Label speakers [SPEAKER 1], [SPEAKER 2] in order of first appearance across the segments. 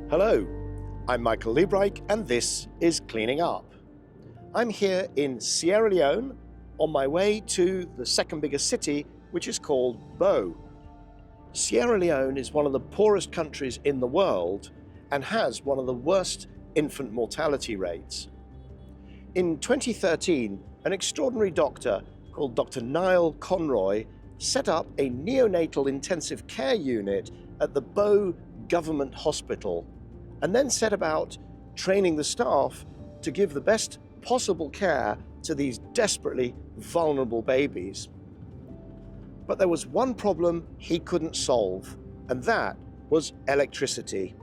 [SPEAKER 1] Hello, I'm Michael Liebreich and this is Cleaning Up. I'm here in Sierra Leone on my way to the second biggest city, which is called Bo. Sierra Leone is one of the poorest countries in the world and has one of the worst infant mortality rates. In 2013, an extraordinary doctor called Dr. Niall Conroy set up a neonatal intensive care unit at the Bo Government Hospital, and then set about training the staff to give the best possible care to these desperately vulnerable babies. But there was one problem he couldn't solve, and that was electricity.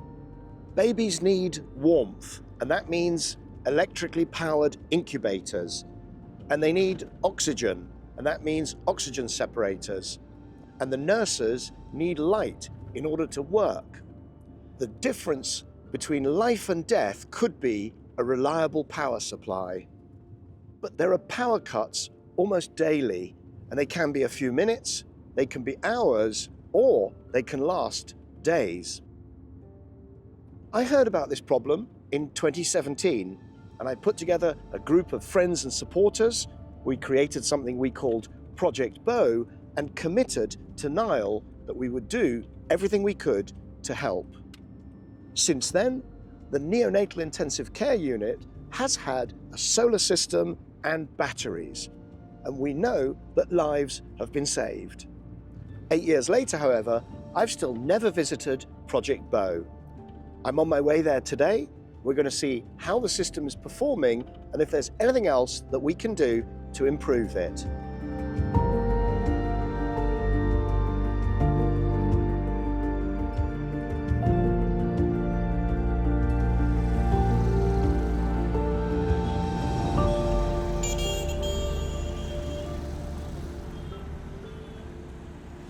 [SPEAKER 1] Babies need warmth, and that means electrically powered incubators. And they need oxygen, and that means oxygen separators. And the nurses need light in order to work. The difference between life and death could be a reliable power supply. But there are power cuts almost daily, and they can be a few minutes, they can be hours, or they can last days. I heard about this problem in 2017, and I put together a group of friends and supporters. We created something we called Project Bo and committed to Niall that we would do everything we could to help. Since then, the neonatal intensive care unit has had a solar system and batteries, and we know that lives have been saved. 8 years later, however, I've still never visited Project Bo. I'm on my way there today. We're going to see how the system is performing and if there's anything else that we can do to improve it.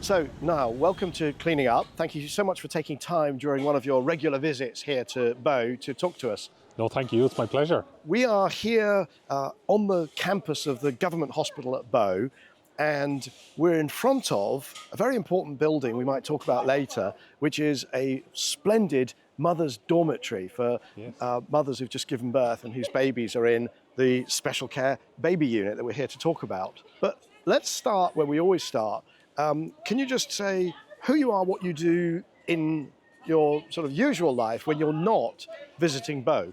[SPEAKER 1] So, Niall, welcome to Cleaning Up. Thank you so much for taking time during one of your regular visits here to Bo to talk to us.
[SPEAKER 2] No, thank you. It's my pleasure.
[SPEAKER 1] We are here on the campus of the government hospital at Bo, and we're in front of a very important building we might talk about later, which is a splendid Mothers Dormitory for mothers who've just given birth and whose babies are in the special care baby unit that we're here to talk about. But let's start where we always start. Can you just say who you are, what you do in your sort of usual life when you're not visiting Bo?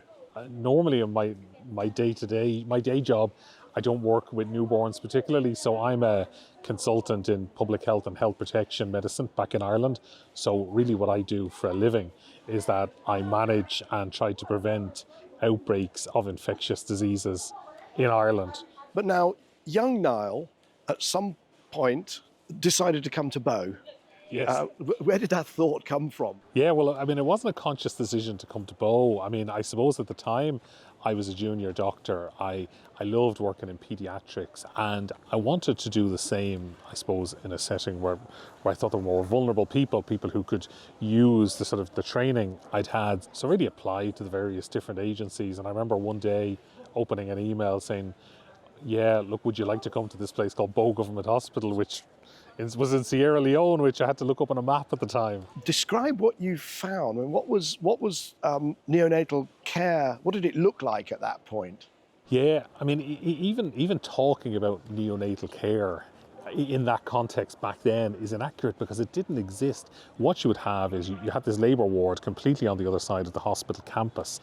[SPEAKER 2] Normally in my day-to-day, my day job, I don't work with newborns particularly, so I'm a consultant in public health and health protection medicine back in Ireland. So really what I do for a living is that I manage and try to prevent outbreaks of infectious diseases in Ireland.
[SPEAKER 1] But now, young Niall, at some point, decided to come to Bo.
[SPEAKER 2] Yes.
[SPEAKER 1] Where did that thought come from?
[SPEAKER 2] Yeah, well, I mean, it wasn't a conscious decision to come to Bo. I mean, I suppose at the time I was a junior doctor. I loved working in pediatrics, and I wanted to do the same, I suppose, in a setting where I thought there were more vulnerable people who could use the sort of the training I'd had. So I really applied to the various different agencies, and I remember one day opening an email saying, yeah, look, would you like to come to this place called Bo Government Hospital, which was in Sierra Leone, which I had to look up on a map at the time.
[SPEAKER 1] Describe what you found. I mean, what was neonatal care? What did it look like at that point?
[SPEAKER 2] Yeah, I mean, even talking about neonatal care in that context back then is inaccurate because it didn't exist. What you would have is you had this labour ward completely on the other side of the hospital campus,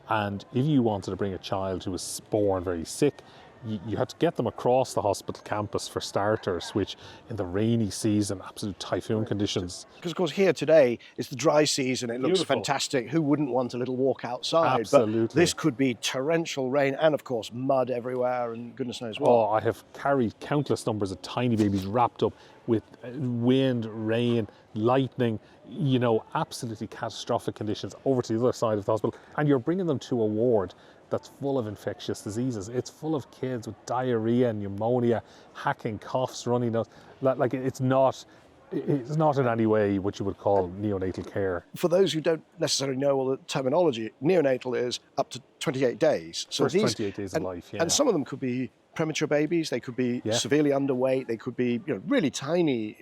[SPEAKER 2] and if you wanted to bring a child who was born very sick, you had to get them across the hospital campus for starters, which in the rainy season, absolute typhoon conditions.
[SPEAKER 1] Because of course here today is the dry season, it looks
[SPEAKER 2] Beautiful.
[SPEAKER 1] Fantastic. Who wouldn't want a little walk outside?
[SPEAKER 2] Absolutely.
[SPEAKER 1] But this could be torrential rain and of course mud everywhere and goodness knows what.
[SPEAKER 2] Oh, I have carried countless numbers of tiny babies wrapped up with wind, rain, lightning, you know, absolutely catastrophic conditions over to the other side of the hospital. And you're bringing them to a ward that's full of infectious diseases. It's full of kids with diarrhea, pneumonia, hacking coughs, runny nose. Like it's not in any way what you would call neonatal care.
[SPEAKER 1] For those who don't necessarily know all the terminology, neonatal is up to 28 days. So
[SPEAKER 2] First 28 days of life, yeah.
[SPEAKER 1] And some of them could be premature babies, they could be
[SPEAKER 2] Yeah.
[SPEAKER 1] severely underweight, they could be really tiny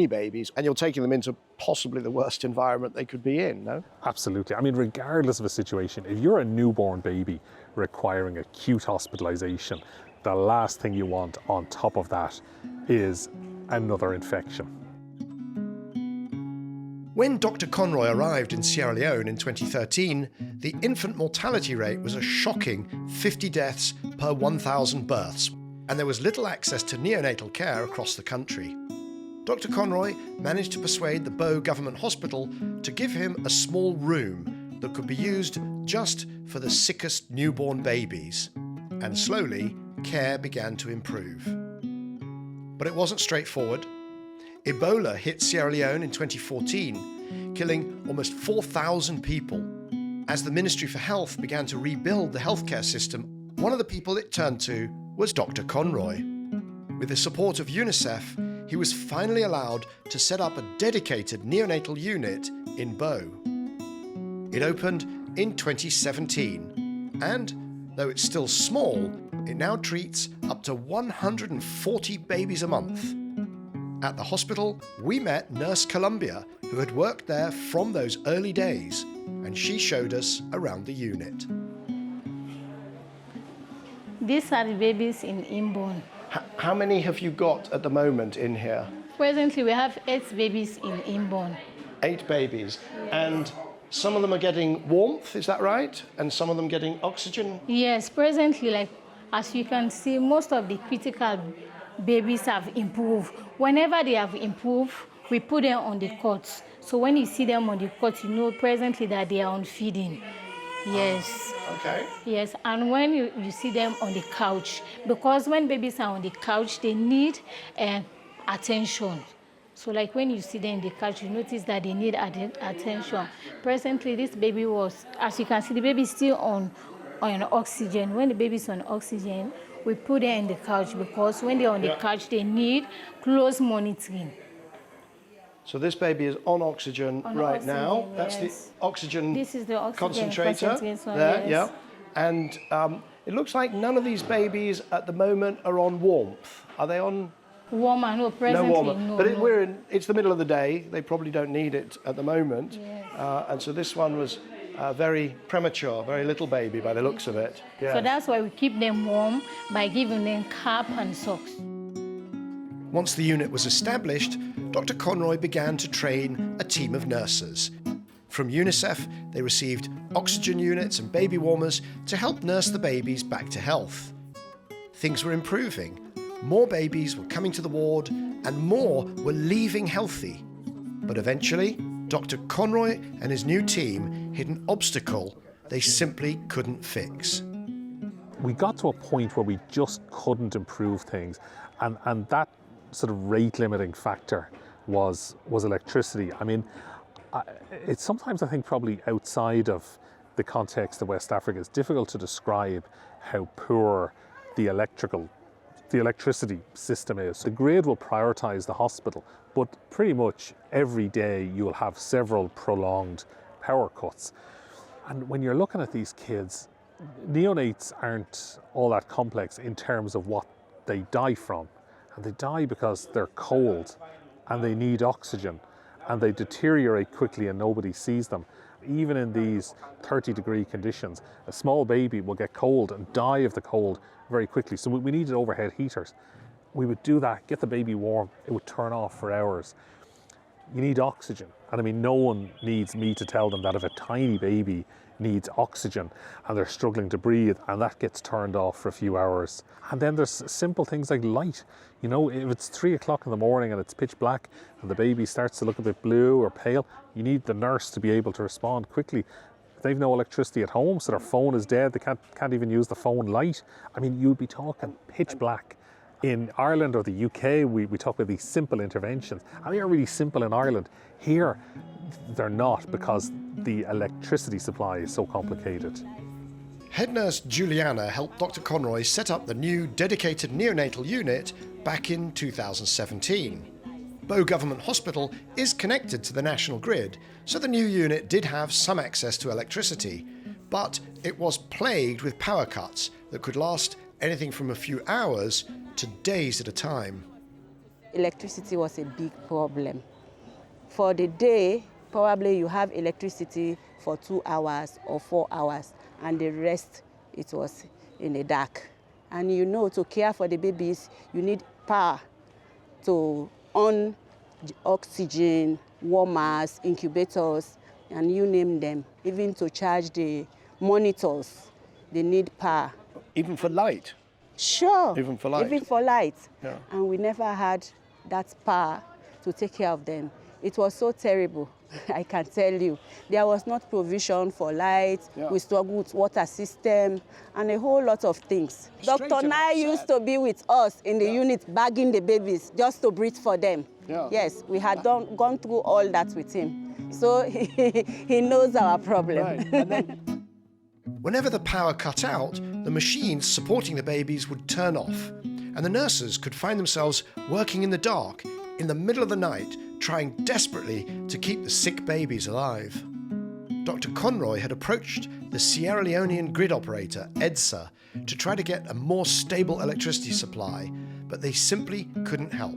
[SPEAKER 1] babies, and you're taking them into possibly the worst environment they could be in, no?
[SPEAKER 2] Absolutely. I mean, regardless of a situation, if you're a newborn baby requiring acute hospitalization, the last thing you want on top of that is another infection.
[SPEAKER 1] When Dr. Conroy arrived in Sierra Leone in 2013, the infant mortality rate was a shocking 50 deaths per 1,000 births, and there was little access to neonatal care across the country. Dr. Conroy managed to persuade the Bow Government Hospital to give him a small room that could be used just for the sickest newborn babies, and slowly care began to improve. But it wasn't straightforward. Ebola hit Sierra Leone in 2014, killing almost 4,000 people. As the Ministry for Health began to rebuild the healthcare system, one of the people it turned to was Dr. Conroy. With the support of UNICEF, he was finally allowed to set up a dedicated neonatal unit in Bow. It opened in 2017, and though it's still small, it now treats up to 140 babies a month. At the hospital, we met Nurse Columbia, who had worked there from those early days, and she showed us around the unit.
[SPEAKER 3] These are the babies in inborn.
[SPEAKER 1] How many have you got at the moment in here?
[SPEAKER 3] Presently, we have 8 babies in inborn.
[SPEAKER 1] 8 babies. And some of them are getting warmth, is that right? And some of them getting oxygen?
[SPEAKER 3] Yes, presently, as you can see, most of the critical babies have improved. Whenever they have improved, we put them on the cots. So when you see them on the cot, you know presently that they are on feeding. Yes.
[SPEAKER 1] Okay.
[SPEAKER 3] Yes, and when you see them on the couch, because when babies are on the couch, they need attention. So like when you see them on the couch, you notice that they need attention. Presently, this baby was, as you can see, the baby is still on oxygen. When the baby is on oxygen, we put them in the couch because when they're on the couch, they need close monitoring.
[SPEAKER 1] So this baby is on oxygen right now.
[SPEAKER 3] Yes.
[SPEAKER 1] That's the oxygen,
[SPEAKER 3] This is the oxygen
[SPEAKER 1] concentrator there,
[SPEAKER 3] yes.
[SPEAKER 1] yeah. And it looks like none of these babies at the moment are on warmth. Are they on?
[SPEAKER 3] Warmer, no, presently,
[SPEAKER 1] no warmer.
[SPEAKER 3] no.
[SPEAKER 1] But
[SPEAKER 3] no.
[SPEAKER 1] it's the middle of the day. They probably don't need it at the moment.
[SPEAKER 3] Yes.
[SPEAKER 1] And so this one was very premature, very little baby by the looks of it. Yes.
[SPEAKER 3] So that's why we keep them warm by giving them cap and socks.
[SPEAKER 1] Once the unit was established, Dr. Conroy began to train a team of nurses. From UNICEF, they received oxygen units and baby warmers to help nurse the babies back to health. Things were improving. More babies were coming to the ward and more were leaving healthy. But eventually, Dr. Conroy and his new team hit an obstacle they simply couldn't fix.
[SPEAKER 2] We got to a point where we just couldn't improve things, and that sort of rate limiting factor was electricity. I mean, it's sometimes, I think, probably outside of the context of West Africa, it's difficult to describe how poor the electricity system is. The grid will prioritise the hospital, but pretty much every day you will have several prolonged power cuts. And when you're looking at these kids, neonates aren't all that complex in terms of what they die from. And they die because they're cold and they need oxygen and they deteriorate quickly and nobody sees them. Even in these 30-degree conditions, a small baby will get cold and die of the cold very quickly. So we needed overhead heaters. We would do that, get the baby warm, it would turn off for hours. You need oxygen. And I mean, no one needs me to tell them that if a tiny baby needs oxygen and they're struggling to breathe and that gets turned off for a few hours. And then there's simple things like light. You know, if it's 3 o'clock in the morning and it's pitch black and the baby starts to look a bit blue or pale, you need the nurse to be able to respond quickly. They've no electricity at home, so their phone is dead. They can't even use the phone light. I mean, you'd be talking pitch black. In Ireland or the UK, we talk about these simple interventions. And they're really simple in Ireland. Here, they're not because the electricity supply is so complicated.
[SPEAKER 1] Head nurse Juliana helped Dr. Conroy set up the new dedicated neonatal unit back in 2017. Bow Government Hospital is connected to the national grid, so the new unit did have some access to electricity, but it was plagued with power cuts that could last anything from a few hours to days at a time.
[SPEAKER 4] Electricity was a big problem. For the day, probably you have electricity for 2 hours or 4 hours, and the rest, it was in the dark. And you know, to care for the babies, you need power to on oxygen, warmers, incubators, and you name them. Even to charge the monitors, they need power.
[SPEAKER 1] Even for light?
[SPEAKER 4] Sure.
[SPEAKER 1] Even for light?
[SPEAKER 4] Even for light.
[SPEAKER 1] Yeah.
[SPEAKER 4] And we never had that power to take care of them. It was so terrible, I can tell you. There was not provision for light, we struggled with water system, and a whole lot of things. Dr. Nai used to be with us in the unit bagging the babies just to breathe for them.
[SPEAKER 1] Yeah.
[SPEAKER 4] Yes, we had gone through all that with him. So he knows our problem.
[SPEAKER 1] Right. And then, whenever the power cut out, the machines supporting the babies would turn off, and the nurses could find themselves working in the dark, in the middle of the night, trying desperately to keep the sick babies alive. Dr. Conroy had approached the Sierra Leonean grid operator, EDSA, to try to get a more stable electricity supply, but they simply couldn't help.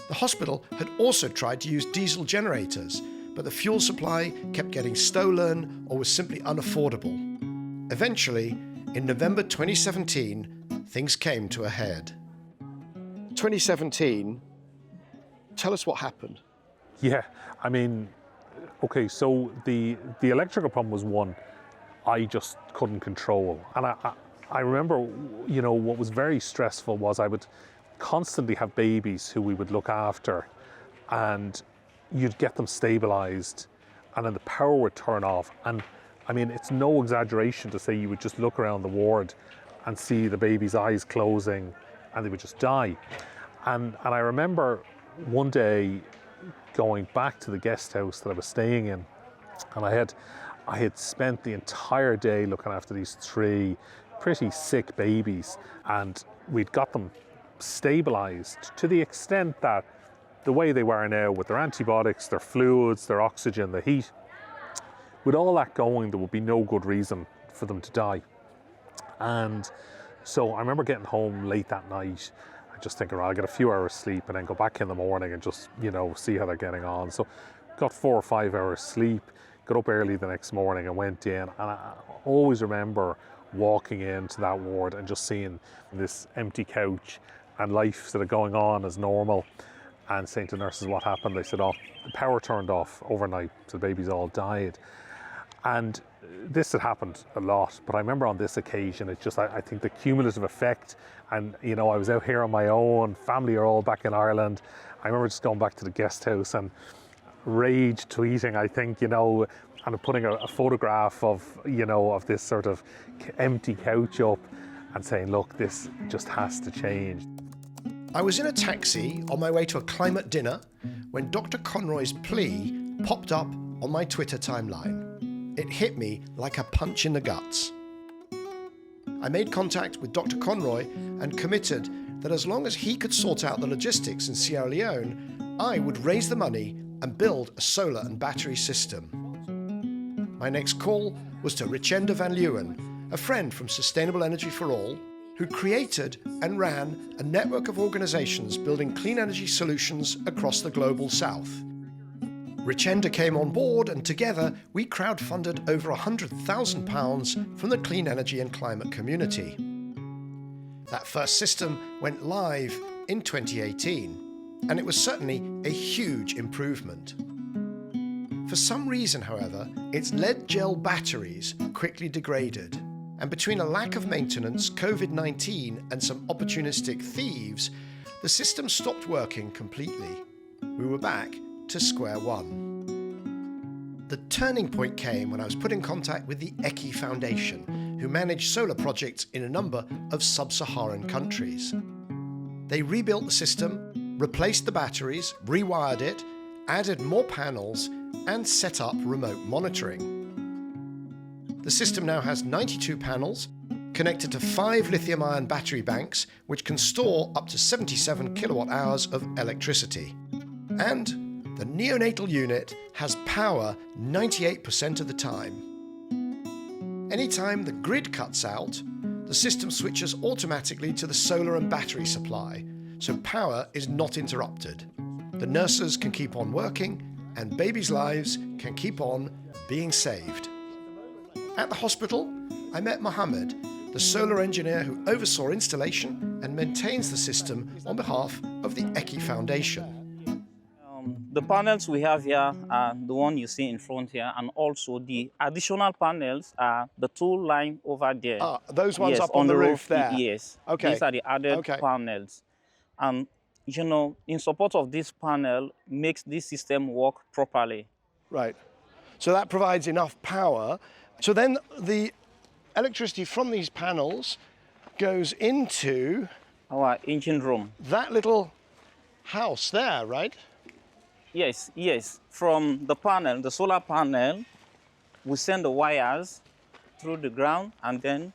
[SPEAKER 1] The hospital had also tried to use diesel generators, but the fuel supply kept getting stolen or was simply unaffordable. Eventually, in November 2017, things came to a head. 2017, tell us what happened.
[SPEAKER 2] Yeah, I mean, okay, so the electrical problem was one I just couldn't control. And I remember, you know, what was very stressful was I would constantly have babies who we would look after, and you'd get them stabilized, and then the power would turn off. And I mean, it's no exaggeration to say you would just look around the ward and see the baby's eyes closing and they would just die. And I remember one day going back to the guest house that I was staying in, and I had spent the entire day looking after these 3 pretty sick babies, and we'd got them stabilized to the extent that the way they were now, with their antibiotics, their fluids, their oxygen, the heat, with all that going, there would be no good reason for them to die. And so I remember getting home late that night and just thinking, well, I'll get a few hours sleep and then go back in the morning and just, you know, see how they're getting on. So got 4 or 5 hours sleep, got up early the next morning and went in. And I always remember walking into that ward and just seeing this empty couch and life sort of going on as normal, and saying to nurses what happened. They said, oh, the power turned off overnight, so the babies all died. And this had happened a lot, but I remember on this occasion, it's just, I think the cumulative effect, and you know, I was out here on my own, family are all back in Ireland. I remember just going back to the guest house and rage tweeting, I think, you know, and putting a photograph of, you know, of this sort of empty couch up and saying, look, this just has to change.
[SPEAKER 1] I was in a taxi on my way to a climate dinner when Dr. Conroy's plea popped up on my Twitter timeline. It hit me like a punch in the guts. I made contact with Dr. Conroy and committed that as long as he could sort out the logistics in Sierra Leone, I would raise the money and build a solar and battery system. My next call was to Richenda van Leeuwen, a friend from Sustainable Energy for All, who created and ran a network of organisations building clean energy solutions across the global south. Richenda came on board, and together we crowdfunded over £100,000 from the clean energy and climate community. That first system went live in 2018, and it was certainly a huge improvement. For some reason, however, its lead gel batteries quickly degraded, and between a lack of maintenance, COVID-19 and some opportunistic thieves, the system stopped working completely. We were back to square one. The turning point came when I was put in contact with the Ep204 Foundation, who manage solar projects in a number of sub-Saharan countries. They rebuilt the system, replaced the batteries, rewired it, added more panels, and set up remote monitoring. The system now has 92 panels, connected to 5 lithium-ion battery banks, which can store up to 77 kilowatt-hours of electricity. And the neonatal unit has power 98% of the time. Anytime the grid cuts out, the system switches automatically to the solar and battery supply, so power is not interrupted. The nurses can keep on working, and babies' lives can keep on being saved. At the hospital, I met Mohammed, the solar engineer who oversaw installation and maintains the system on behalf of the Eki Foundation.
[SPEAKER 5] The panels we have here are the one you see in front here, and also the additional panels are the two lying over there.
[SPEAKER 1] Those ones
[SPEAKER 5] yes,
[SPEAKER 1] up on the roof there?
[SPEAKER 5] Yes.
[SPEAKER 1] Okay.
[SPEAKER 5] These are the added panels. And, you know, in support of this panel, makes this system work properly.
[SPEAKER 1] Right. So that provides enough power. So then the electricity from these panels goes into
[SPEAKER 5] our engine room.
[SPEAKER 1] That little house there, right?
[SPEAKER 5] Yes, yes. From the panel, the solar panel, we send the wires through the ground and then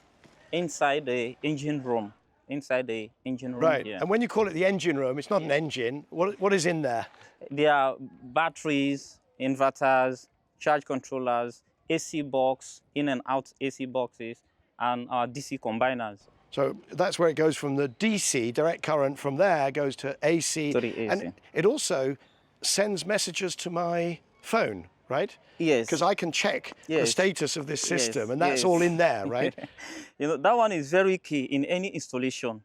[SPEAKER 5] inside the engine room.
[SPEAKER 1] Right.
[SPEAKER 5] Here.
[SPEAKER 1] And when you call it the engine room, it's not an engine. What is in there?
[SPEAKER 5] There are batteries, inverters, charge controllers, AC box, in and out AC boxes, and our DC combiners.
[SPEAKER 1] So that's where it goes from the DC, direct current, from there goes to AC.
[SPEAKER 5] To the AC.
[SPEAKER 1] And it also sends messages to my phone, right?
[SPEAKER 5] Yes.
[SPEAKER 1] Because I can check the status of this system, and that's
[SPEAKER 5] yes.
[SPEAKER 1] all in there, right?
[SPEAKER 5] You know, that one is very key in any installation.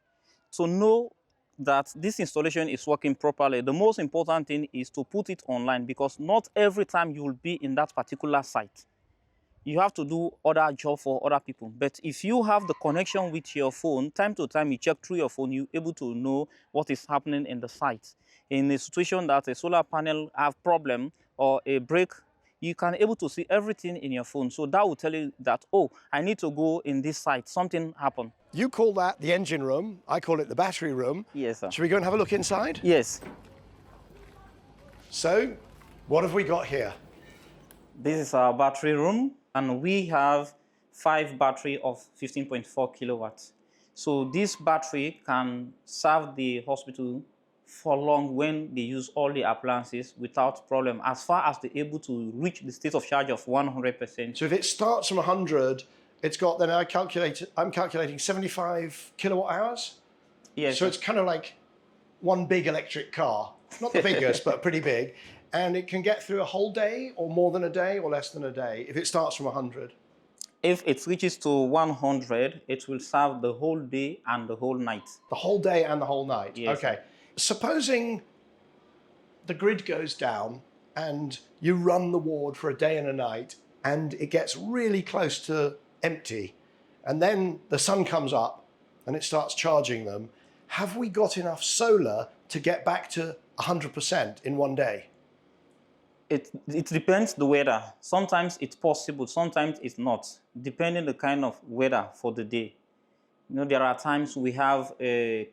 [SPEAKER 5] To know that this installation is working properly, the most important thing is to put it online, because not every time you will be in that particular site. You have to do other job for other people. But if you have the connection with your phone, time to time you check through your phone, you're able to know what is happening in the site. In a situation that a solar panel have problem or a break, you can able to see everything in your phone. So that will tell you that, oh, I need to go in this site, something happened.
[SPEAKER 1] You call that the engine room, I call it the battery room.
[SPEAKER 5] Yes, sir.
[SPEAKER 1] Should we go and have a look inside?
[SPEAKER 5] Yes.
[SPEAKER 1] So, what have we got here?
[SPEAKER 5] This is our battery room, and we have 5 battery of 15.4 kilowatts. So this battery can serve the hospital for long when they use all the appliances without problem, as far as they're able to reach the state of charge of 100%.
[SPEAKER 1] So if it starts from 100, it's got, then I'm calculating 75 kilowatt hours?
[SPEAKER 5] Yes.
[SPEAKER 1] So it's kind of like one big electric car. Not the biggest, but pretty big. And it can get through a whole day, or more than a day, or less than a day, if it starts from 100.
[SPEAKER 5] If it reaches to 100, it will serve the whole day and the whole night.
[SPEAKER 1] The whole day and the whole night?
[SPEAKER 5] Yes.
[SPEAKER 1] Okay. Supposing the grid goes down and you run the ward for a day and a night and it gets really close to empty, and then the sun comes up and it starts charging them, have we got enough solar to get back to 100% in one day?
[SPEAKER 5] It depends the weather. Sometimes it's possible, sometimes it's not, depending the kind of weather for the day. You know, there are times we have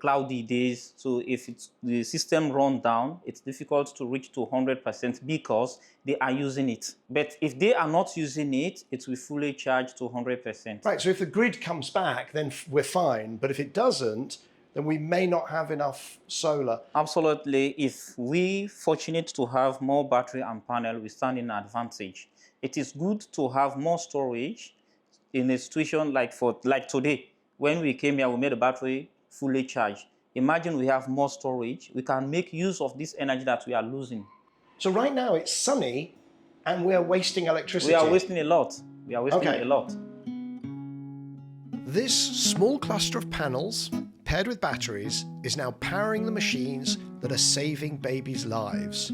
[SPEAKER 5] cloudy days, so if the system runs down, it's difficult to reach to 100% because they are using it. But if they are not using it, it will fully charge to 100%.
[SPEAKER 1] Right, so if the grid comes back, then we're fine. But if it doesn't, then we may not have enough solar.
[SPEAKER 5] Absolutely. If we fortunate to have more battery and panel, we stand in advantage. It is good to have more storage in a situation like today. When we came here, we made the battery fully charged. Imagine we have more storage. We can make use of this energy that we are losing.
[SPEAKER 1] So right now it's sunny and we're wasting electricity.
[SPEAKER 5] We are wasting a lot. We are wasting a lot.
[SPEAKER 1] This small cluster of panels, paired with batteries, is now powering the machines that are saving babies' lives.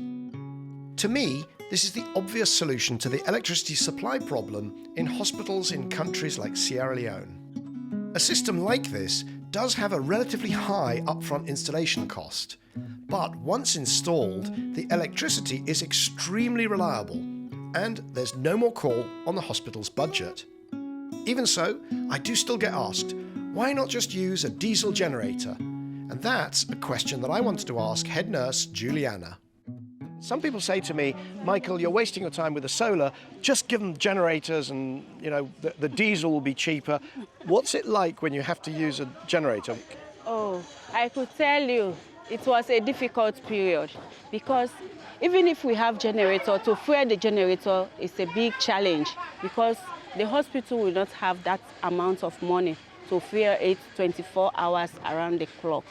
[SPEAKER 1] To me, this is the obvious solution to the electricity supply problem in hospitals in countries like Sierra Leone. A system like this does have a relatively high upfront installation cost, but once installed, the electricity is extremely reliable, and there's no more call on the hospital's budget. Even so, I do still get asked, why not just use a diesel generator? And that's a question that I wanted to ask head nurse Juliana. Some people say to me, Michael, you're wasting your time with the solar, just give them generators and, you know, the diesel will be cheaper. What's it like when you have to use a generator?
[SPEAKER 4] Oh, I could tell you it was a difficult period because even if we have generator, to fuel the generator is a big challenge because the hospital will not have that amount of money to fuel it 24 hours around the clock.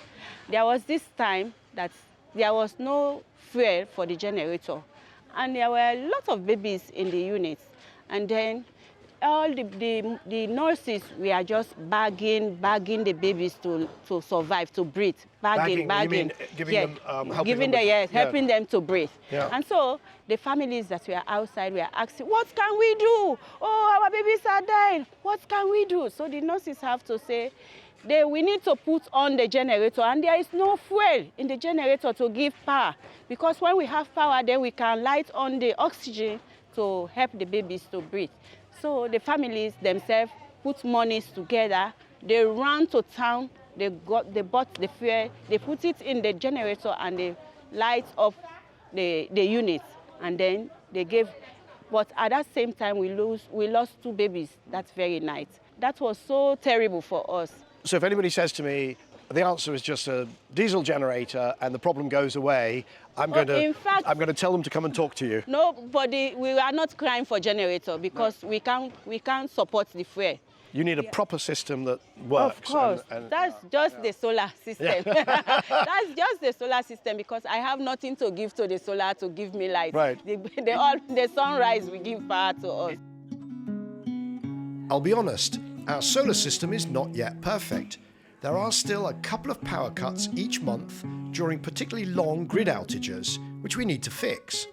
[SPEAKER 4] There was this time that there was no fuel for the generator, and there were a lot of babies in the unit. And then all the nurses were just bagging the babies to survive, to breathe. Bagging.
[SPEAKER 1] You mean giving
[SPEAKER 4] yeah.
[SPEAKER 1] them, helping
[SPEAKER 4] giving
[SPEAKER 1] them?
[SPEAKER 4] them, yes, helping them to breathe.
[SPEAKER 1] Yeah.
[SPEAKER 4] And so the families that were outside were asking, what can we do? Oh, our babies are dying. What can we do? So the nurses have to say, we need to put on the generator, and there is no fuel in the generator to give power. Because when we have power, then we can light on the oxygen to help the babies to breathe. So the families themselves put monies together. They ran to town. They bought the fuel. They put it in the generator and they light up the unit. And then they gave. But at that same time, we lost 2 babies that very night. That was so terrible for us.
[SPEAKER 1] So if anybody says to me, the answer is just a diesel generator and the problem goes away, I'm going to tell them to come and talk to you.
[SPEAKER 4] Nobody, we are not crying for generator because we can't support the fuel.
[SPEAKER 1] You need a proper system that works.
[SPEAKER 4] Of course, that's just the solar system. That's just the solar system, because I have nothing to give to the solar to give me light.
[SPEAKER 1] Right.
[SPEAKER 4] The sunrise will give power to us.
[SPEAKER 1] I'll be honest, our solar system is not yet perfect. There are still a couple of power cuts each month during particularly long grid outages, which we need to fix.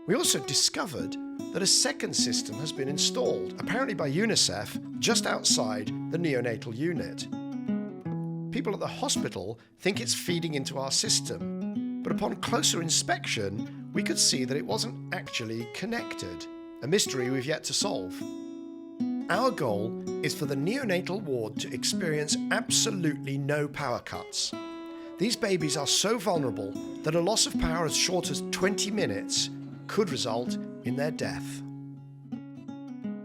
[SPEAKER 1] We also discovered that a second system has been installed, apparently by UNICEF, just outside the neonatal unit. People at the hospital think it's feeding into our system, but upon closer inspection, we could see that it wasn't actually connected, a mystery we've yet to solve. Our goal is for the neonatal ward to experience absolutely no power cuts. These babies are so vulnerable that a loss of power as short as 20 minutes could result in their death.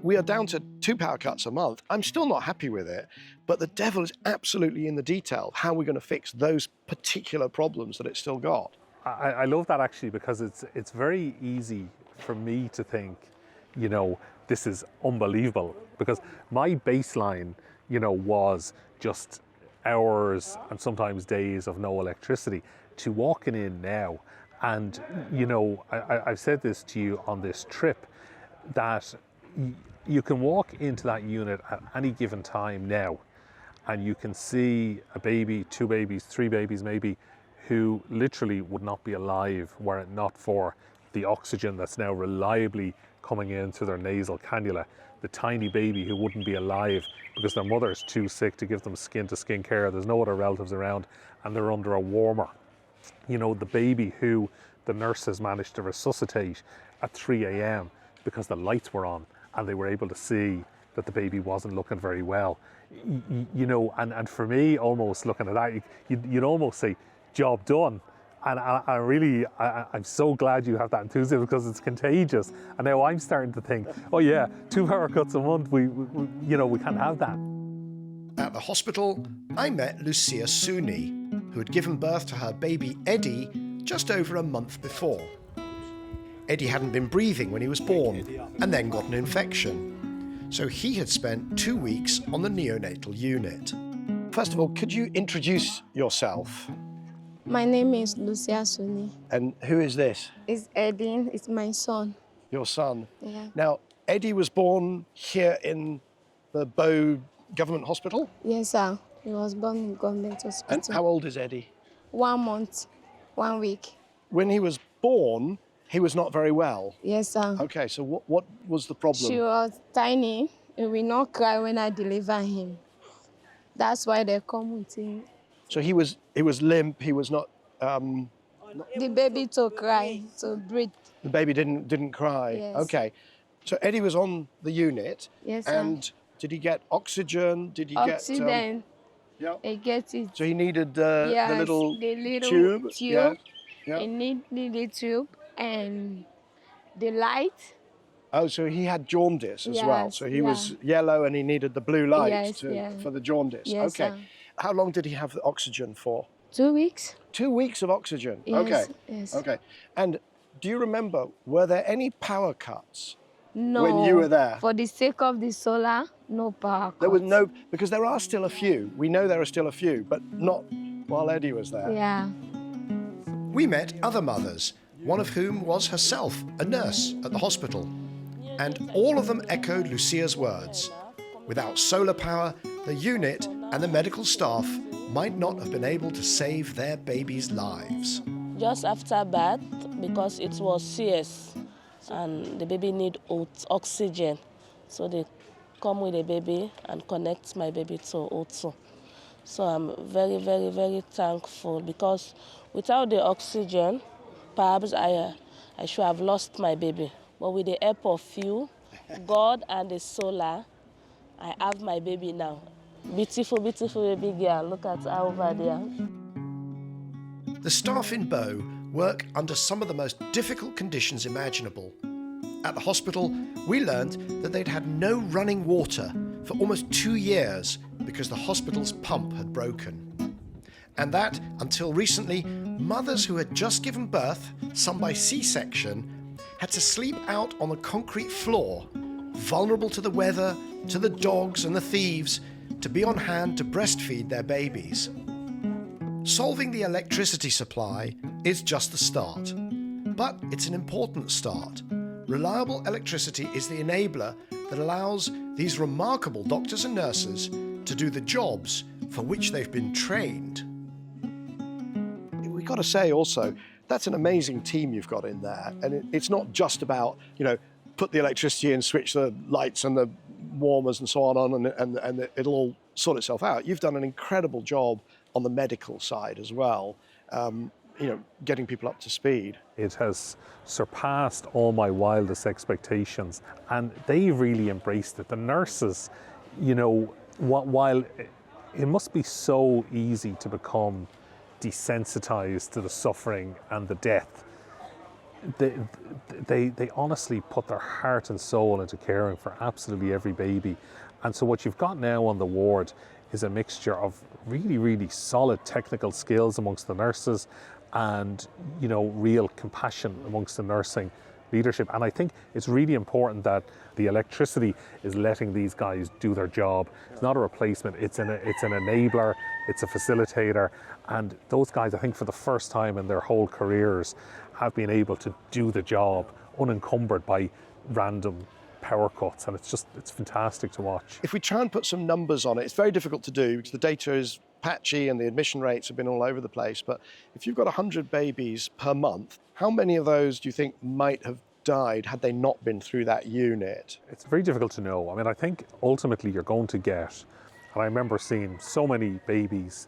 [SPEAKER 1] We are down to 2 power cuts a month. I'm still not happy with it, but the devil is absolutely in the detail, how we're going to fix those particular problems that it's still got.
[SPEAKER 2] I love that, actually, because it's very easy for me to think, you know, this is unbelievable, because my baseline, you know, was just hours and sometimes days of no electricity, to walking in now. And, you know, I've said this to you on this trip, that you can walk into that unit at any given time now, and you can see a baby, 2 babies, 3 babies maybe, who literally would not be alive were it not for the oxygen that's now reliably coming in through their nasal cannula. The tiny baby who wouldn't be alive because their mother's too sick to give them skin-to-skin care. There's no other relatives around and they're under a warmer. You know, the baby who the nurses managed to resuscitate at 3 a.m. because the lights were on and they were able to see that the baby wasn't looking very well. You know, and for me, almost looking at that, you'd almost say, job done. And I'm so glad you have that enthusiasm, because it's contagious. And now I'm starting to think, oh yeah, 2 power cuts a month, we can't have that.
[SPEAKER 1] At the hospital, I met Lucia Suni, who had given birth to her baby Eddie just over a month before. Eddie hadn't been breathing when he was born and then got an infection. So he had spent 2 weeks on the neonatal unit. First of all, could you introduce yourself?
[SPEAKER 6] My name is Lucia Suni.
[SPEAKER 1] And who is this?
[SPEAKER 6] It's Eddie. It's my son.
[SPEAKER 1] Your son?
[SPEAKER 6] Yeah.
[SPEAKER 1] Now, Eddie was born here in the Bow Government Hospital?
[SPEAKER 6] Yes, sir. He was born in government hospital.
[SPEAKER 1] And how old is Eddie?
[SPEAKER 6] 1 month, 1 week.
[SPEAKER 1] When he was born, he was not very well?
[SPEAKER 6] Yes, sir.
[SPEAKER 1] Okay, so what was the problem?
[SPEAKER 6] She was tiny. He will not cry when I deliver him. That's why they come with him.
[SPEAKER 1] So he was limp, he was not...
[SPEAKER 6] The baby to cry, to breathe.
[SPEAKER 1] The baby didn't cry?
[SPEAKER 6] Yes.
[SPEAKER 1] Okay. So Eddie was on the unit.
[SPEAKER 6] Yes, sir.
[SPEAKER 1] And did he get oxygen? Did he
[SPEAKER 6] Oxygen.
[SPEAKER 1] Yeah.
[SPEAKER 6] He gets it.
[SPEAKER 1] So he needed the little
[SPEAKER 6] tube.
[SPEAKER 1] Yeah. Yeah.
[SPEAKER 6] He needed the tube and the light.
[SPEAKER 1] Oh, so he had jaundice as well.
[SPEAKER 6] Yes,
[SPEAKER 1] So he was yellow and he needed the blue light for the jaundice.
[SPEAKER 6] Yes,
[SPEAKER 1] okay.
[SPEAKER 6] sir.
[SPEAKER 1] How long did he have the oxygen for?
[SPEAKER 6] 2 weeks.
[SPEAKER 1] 2 weeks of oxygen.
[SPEAKER 6] Yes,
[SPEAKER 1] Okay.
[SPEAKER 6] yes.
[SPEAKER 1] Okay. And do you remember, were there any power cuts
[SPEAKER 6] No.
[SPEAKER 1] when you were there?
[SPEAKER 6] For the sake of the solar, no power cut.
[SPEAKER 1] There was no, because there are still a few. We know there are still a few, but not while Eddie was there.
[SPEAKER 6] Yeah.
[SPEAKER 1] We met other mothers, one of whom was herself a nurse at the hospital. And all of them echoed Lucia's words. Without solar power, the unit and the medical staff might not have been able to save their babies' lives.
[SPEAKER 7] Just after birth, because it was CS and the baby need oxygen, so they come with the baby and connect my baby to O2. So I'm very, very, very thankful, because without the oxygen, perhaps I should have lost my baby. But with the help of you, God and the solar, I have my baby now. Beautiful, beautiful baby girl. Look at her over there.
[SPEAKER 1] The staff in Bow work under some of the most difficult conditions imaginable. At the hospital, we learned that they'd had no running water for almost 2 years because the hospital's pump had broken. And that, until recently, mothers who had just given birth, some by C-section, had to sleep out on the concrete floor, vulnerable to the weather, to the dogs and the thieves, to be on hand to breastfeed their babies. Solving the electricity supply is just the start. But it's an important start. Reliable electricity is the enabler that allows these remarkable doctors and nurses to do the jobs for which they've been trained. We've got to say also, that's an amazing team you've got in there. And it's not just about, put the electricity in, switch the lights and the warmers and so on, and it'll all sort itself out. You've done an incredible job on the medical side as well, getting people up to speed.
[SPEAKER 2] It has surpassed all my wildest expectations, and they really embraced it. The nurses, while it must be so easy to become desensitized to the suffering and the death, they honestly put their heart and soul into caring for absolutely every baby. And so what you've got now on the ward is a mixture of really, really solid technical skills amongst the nurses and, real compassion amongst the nursing leadership. And I think it's really important that the electricity is letting these guys do their job. It's not a replacement, it's an enabler, it's a facilitator. And those guys, I think for the first time in their whole careers, have been able to do the job unencumbered by random power cuts, and it's fantastic to watch.
[SPEAKER 1] If we try and put some numbers on it, it's very difficult to do because the data is patchy and the admission rates have been all over the place. But if you've got 100 babies per month, how many of those do you think might have died had they not been through that unit?
[SPEAKER 2] It's very difficult to know. I mean, I think ultimately you're going to get, and I remember seeing so many babies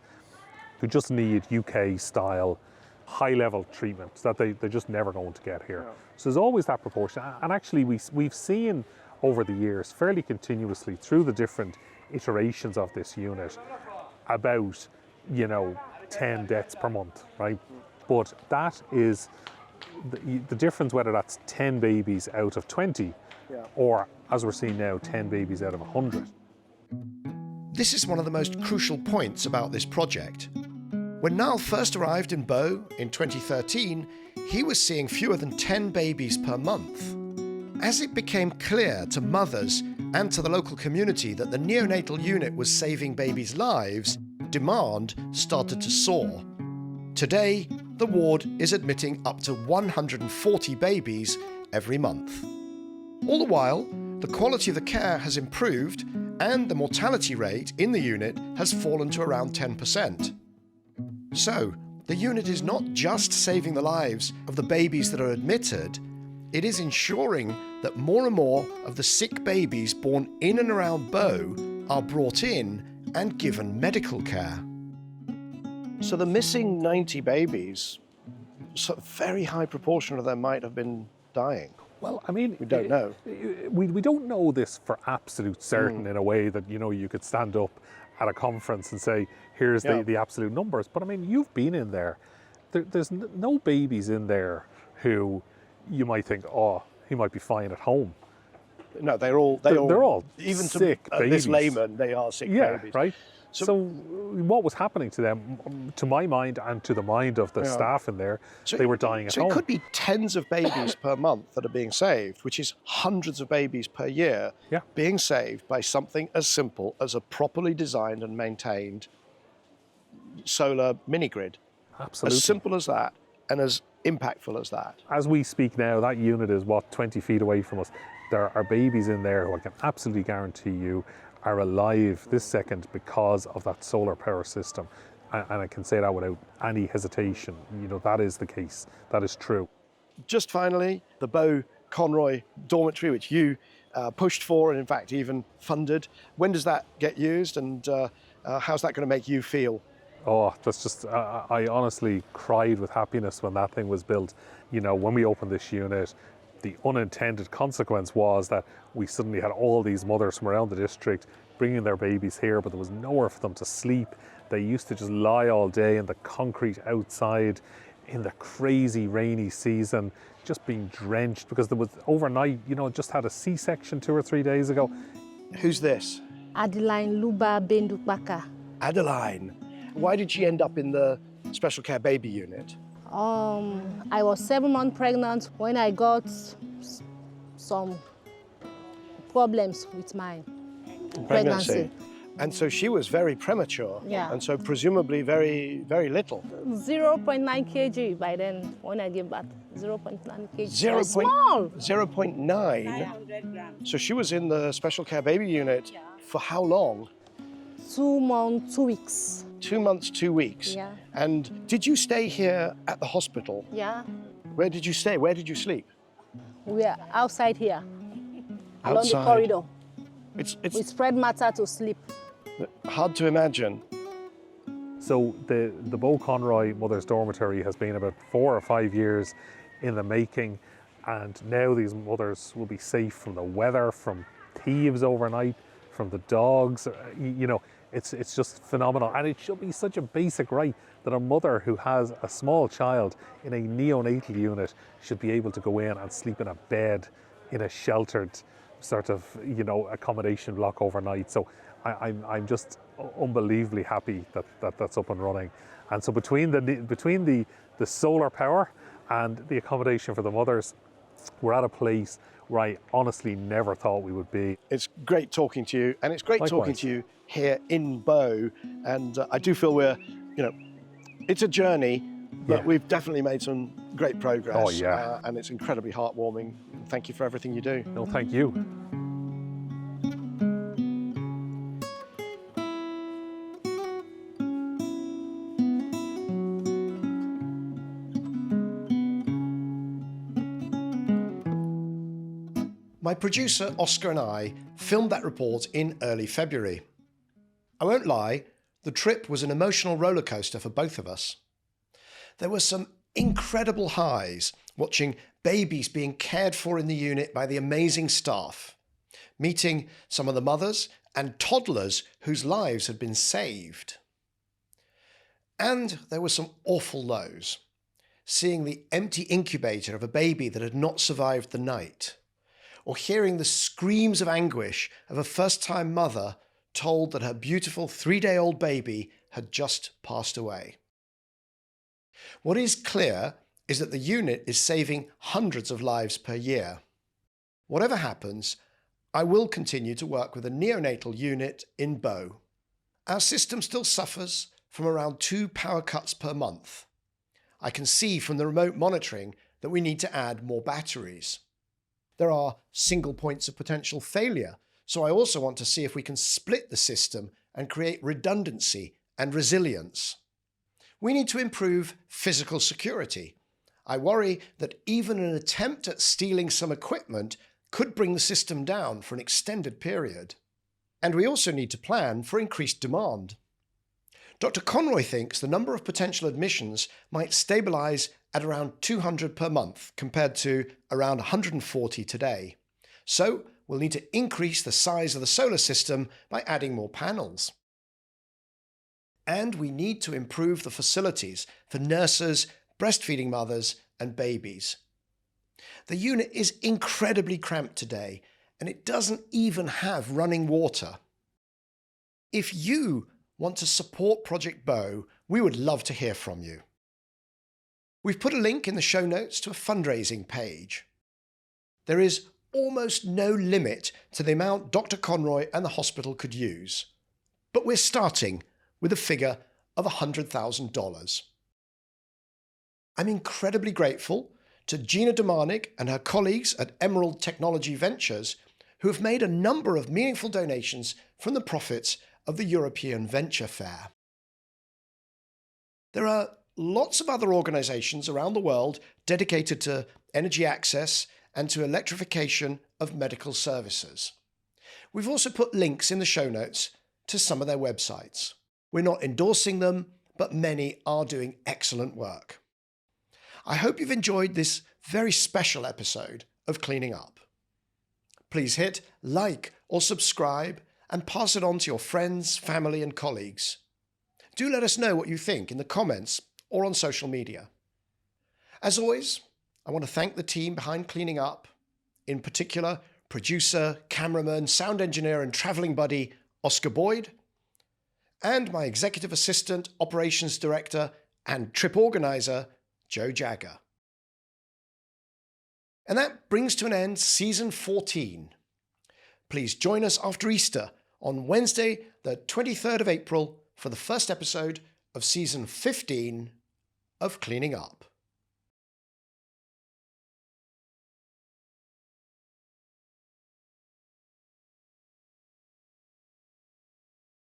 [SPEAKER 2] who just need UK-style high-level treatments that they're just never going to get here. So there's always that proportion. And actually we've seen over the years, fairly continuously through the different iterations of this unit, about 10 deaths per month, right? But that is the difference, whether that's 10 babies out of 20 or, as we're seeing now, 10 babies out of 100.
[SPEAKER 1] This is one of the most crucial points about this project. When Niall first arrived in Bow in 2013, he was seeing fewer than 10 babies per month. As it became clear to mothers and to the local community that the neonatal unit was saving babies' lives, demand started to soar. Today, the ward is admitting up to 140 babies every month. All the while, the quality of the care has improved and the mortality rate in the unit has fallen to around 10%. So, the unit is not just saving the lives of the babies that are admitted, it is ensuring that more and more of the sick babies born in and around Bow are brought in and given medical care. So the missing 90 babies, a very high proportion of them might have been dying.
[SPEAKER 2] Well, I mean,
[SPEAKER 1] we don't know.
[SPEAKER 2] We don't know this for absolute certain in a way that, you could stand up at a conference and say, here's the absolute numbers. But I mean, you've been in there. There's no babies in there who you might think, oh, he might be fine at home.
[SPEAKER 1] No, they're all
[SPEAKER 2] even
[SPEAKER 1] sick
[SPEAKER 2] to
[SPEAKER 1] this layman, they are sick babies.
[SPEAKER 2] Right. So what was happening to them, to my mind and to the mind of the staff in there, they were dying at home.
[SPEAKER 1] So it could be tens of babies per month that are being saved, which is hundreds of babies per year being saved by something as simple as a properly designed and maintained solar mini-grid.
[SPEAKER 2] Absolutely.
[SPEAKER 1] As simple as that and as impactful as that.
[SPEAKER 2] As we speak now, that unit is, 20 feet away from us. There are babies in there who I can absolutely guarantee you are alive this second because of that solar power system. And I can say that without any hesitation. You know, that is the case. That is true.
[SPEAKER 1] Just finally, the Bow Conroy Dormitory, which you pushed for and in fact even funded. When does that get used, and how's that going to make you feel?
[SPEAKER 2] Oh, that's just, I honestly cried with happiness when that thing was built. You know, when we opened this unit, the unintended consequence was that we suddenly had all these mothers from around the district bringing their babies here, but there was nowhere for them to sleep. They used to just lie all day in the concrete outside in the crazy rainy season, just being drenched because there was overnight, you know, just had a C-section 2 or 3 days ago.
[SPEAKER 1] Who's this?
[SPEAKER 4] Adeline Luba Bendukbaka.
[SPEAKER 1] Adeline. Why did she end up in the special care baby unit?
[SPEAKER 4] I was 7 months pregnant when I got some problems with my pregnancy.
[SPEAKER 1] And so she was very premature.
[SPEAKER 4] Yeah.
[SPEAKER 1] And so presumably very, very little.
[SPEAKER 4] 0.9 kg by then when I gave birth. 0.9 kg. Small.
[SPEAKER 1] 0.9? So she was in the special care baby unit for how long?
[SPEAKER 4] 2 months, 2 weeks.
[SPEAKER 1] 2 months, 2 weeks.
[SPEAKER 4] Yeah.
[SPEAKER 1] And did you stay here at the hospital?
[SPEAKER 4] Yeah.
[SPEAKER 1] Where did you stay? Where did you sleep?
[SPEAKER 4] We are outside here. Along
[SPEAKER 1] Outside.
[SPEAKER 4] the corridor.
[SPEAKER 1] It's
[SPEAKER 4] We spread matter to sleep.
[SPEAKER 1] hard to imagine.
[SPEAKER 2] So the Bow Conroy Mothers Dormitory has been about 4 or 5 years in the making, and now these mothers will be safe from the weather, from thieves overnight, from the dogs. You know, it's just phenomenal, and it should be such a basic right that a mother who has a small child in a neonatal unit should be able to go in and sleep in a bed in a sheltered sort of, you know, accommodation block overnight. So I'm just unbelievably happy that that's up and running. And so between the solar power and the accommodation for the mothers, we're at a place where I honestly never thought we would be.
[SPEAKER 1] It's great talking to you, and it's great
[SPEAKER 2] Likewise.
[SPEAKER 1] talking to you here in Bow. And I do feel we're, you know, it's a journey, but we've definitely made some great progress.
[SPEAKER 2] Oh, yeah.
[SPEAKER 1] And it's incredibly heartwarming. Thank you for everything you do.
[SPEAKER 2] No, thank you.
[SPEAKER 1] My producer, Oscar, and I filmed that report in early February. I won't lie, the trip was an emotional roller coaster for both of us. There were some incredible highs watching babies being cared for in the unit by the amazing staff, meeting some of the mothers and toddlers whose lives had been saved. And there were some awful lows, seeing the empty incubator of a baby that had not survived the night, or hearing the screams of anguish of a first-time mother told that her beautiful 3-day-old baby had just passed away. What is clear is that the unit is saving hundreds of lives per year. Whatever happens, I will continue to work with a neonatal unit in Bow. Our system still suffers from around 2 power cuts per month. I can see from the remote monitoring that we need to add more batteries. There are single points of potential failure, so I also want to see if we can split the system and create redundancy and resilience. We need to improve physical security. I worry that even an attempt at stealing some equipment could bring the system down for an extended period. And we also need to plan for increased demand. Dr. Conroy thinks the number of potential admissions might stabilise at around 200 per month compared to around 140 today. So we'll need to increase the size of the solar system by adding more panels. And we need to improve the facilities for nurses, breastfeeding mothers and babies. The unit is incredibly cramped today, and it doesn't even have running water. If you want to support Project Bow, we would love to hear from you. We've put a link in the show notes to a fundraising page. There is almost no limit to the amount Dr. Conroy and the hospital could use, but we're starting with a figure of $100,000. I'm incredibly grateful to Gina Demanik and her colleagues at Emerald Technology Ventures, who have made a number of meaningful donations from the profits of the European Venture Fair. There are lots of other organisations around the world dedicated to energy access and to electrification of medical services. We've also put links in the show notes to some of their websites. We're not endorsing them, but many are doing excellent work. I hope you've enjoyed this very special episode of Cleaning Up. Please hit like or subscribe and pass it on to your friends, family and colleagues. Do let us know what you think in the comments or on social media. As always, I want to thank the team behind Cleaning Up, in particular producer, cameraman, sound engineer and travelling buddy Oscar Boyd, and my executive assistant, operations director and trip organiser Joe Jagger. And that brings to an end season 14. Please join us after Easter on Wednesday, the 23rd of April, for the first episode of season 15 of Cleaning Up.